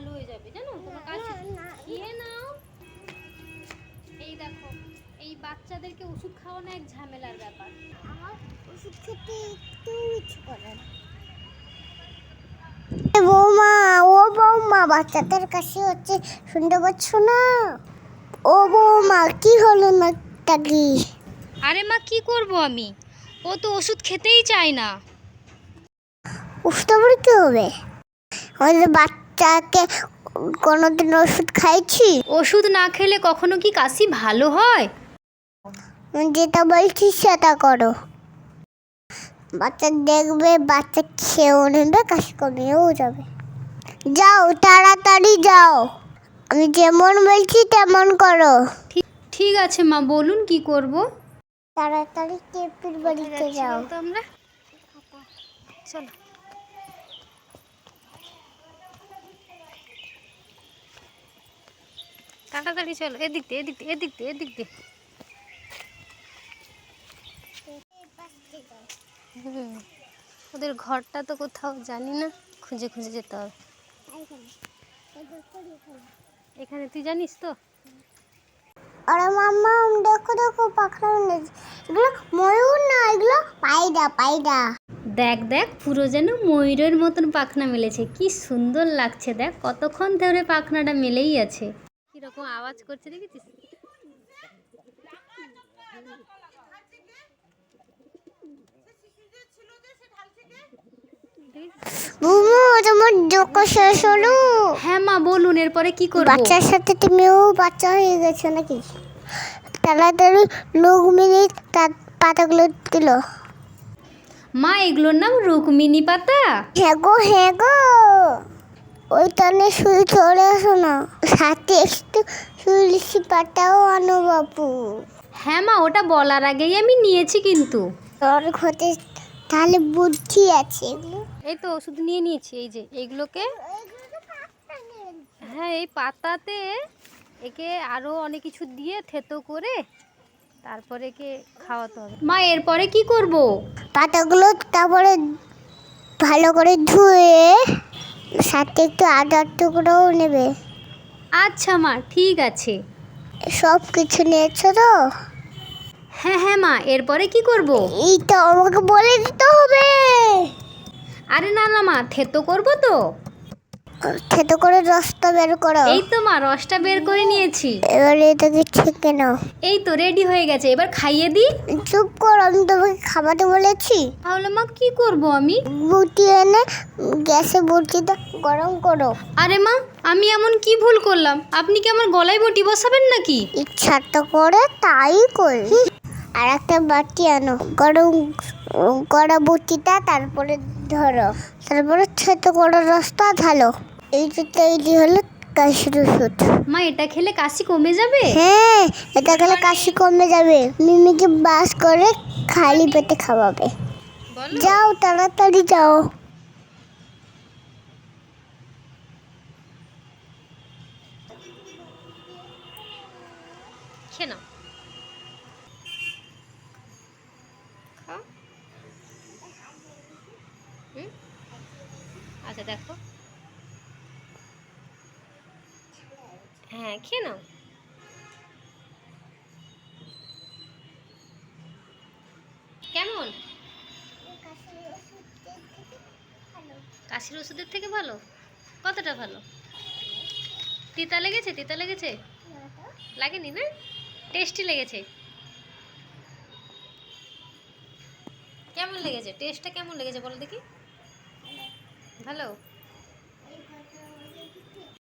ভালো হয়ে যাবে, জানো? তোমার কাছে খেয়ে নাও। এই দেখো, এই বাচ্চাদেরকে ওষুধ খাওয়ানো এক ঝামেলার ব্যাপার। আমার ওষুধ খেতে একটু ইচ্ছে করে না। বৌমা, ও বৌমা, বাচ্চাদের কাছে হচ্ছে, শুনতে পাচ্ছ না? ও বৌমা, কি হলো নাকটা কি? আরে মা, কি করব আমি? ও তো ওষুধ খেতেই চায় না। ওষুধ আবার কি হবে? আমাদের বাচ্চাকে কোনোদিন ওষুধ খাইছি? ওষুধ না খেলে কখনো কি কাশি ভালো হয়? যেটা বলছি সেটা করো। বাচ্চা দেখবে, বাচ্চা খেয়েও নেবে, কাশি কমিয়েও যাবে। যাও, তাড়াতাড়ি যাও। আমি যেমন বলছি তেমন করো। ঠিক আছে মা, বলুন কি করব? তাড়াতাড়ি টেপির বাড়িতে যাও। তো আমরা চলো, তাড়াতাড়ি চলো, এদিক দিয়ে, এদিক দিয়ে, এদিক দিয়ে, এদিক দিয়ে। ওদের ঘরটা তো কোথাও জানি না, খুঁজে খুঁজে যেতে হবে। এখানে তুই জানিস তো? আরে মাম্মা, দেখো দেখো, পাখনা মেলেছে। এগুলো ময়ূর না, এগুলো পায়রা, পায়রা। দেখ দেখ, পুরো যেন ময়ূরের মতন পাখনা মেলেছে, কি সুন্দর লাগছে। দেখ কতক্ষণ ধরে পাখনাটা মেলেই আছে, কিরকম আওয়াজ করছে দেখেছিস? বুবু, তোমার যোগ্য শেষ হলো? হ্যাঁ মা, বলুন এরপরে কি করব? বাচ্চার সাথে তুমিও বাচ্চা হয়ে গেছো নাকি? তাড়াতাড়ি লোক মিলে তার পাতাগুলো দিল। মা, এগুলোর নাম রুকমিনি পাতা। হ্যাঁ গো, হ্যাঁ গো। ওই টানে শুয়ে চলে আসো না, সাথে একটু তুলসী পাতাও আনো বাবু। হ্যাঁ মা, ওটা বলার আগেই আমি নিয়েছি কিন্তু। তোর ঘরে তাহলে বুদ্ধি আছে। এই তো ওষুধ নিয়ে নিয়েছি, এই যে এইগুলোকে। হ্যাঁ, এই পাতাতে একে আরো অনেক কিছু দিয়ে থেতো করে তারপরে একে খাওয়াতে হবে। মা, এরপরে কি করব? পাতাগুলো তারপরে ভালো করে ধুয়ে সাথে একটু আদার টুকরোও নেবে। আচ্ছা মা, ঠিক আছে। সব কিছু নিয়েছো তো? হ্যাঁ হ্যাঁ মা, এরপরে কি করব? এইটা আমাকে বলে দিতে হবে। আরে না না মা, থেতো করব তো। থেতো করে রসটা বের করো। এই তো মা, রসটা বের করে নিয়েছি। এবারে এটাকে ছেঁকে নাও। এই তো রেডি হয়ে গেছে, এবার খাইয়ে দিই। চুপ কর, আমি তোমাকে খাবারটা বলেছি। তাহলে মা কি করব আমি? বুটি এনে গ্যাসে বুটিটা গরম করো। আরে মা, আমি এমন কি ভুল করলাম? আপনি কি আমার গলায় বটি বসাবেন নাকি? ইচ্ছাটা করে তাই করি। আর একটা বাটি আনো, গরম করা বুটিটা তারপরে ধরো, তারপরে ছোট করে রসটা ঢালো। এই যে তৈরি হলো কাশির ওষুধ। মা, এটা খেলে কাশি কমে যাবে? হ্যাঁ, এটা খেলে কাশি কমে যাবে। মিমিকে বাস করে খালি পেটে খাওয়াবে। যাও, তাড়াতাড়ি যাও। খেয়ে নাও, খাও। আচ্ছা দেখো, হ্যাঁ খেয়ে নাও। কেমন? কাশির ওষুধের থেকে ভালো? কতটা ভালো? তিতা লেগেছে? তিতা লেগেছে? লাগেনি না? টেস্টি লেগেছে? কেমন লেগেছে? টেস্টটা কেমন লেগেছে বলো দেখি। ভালো?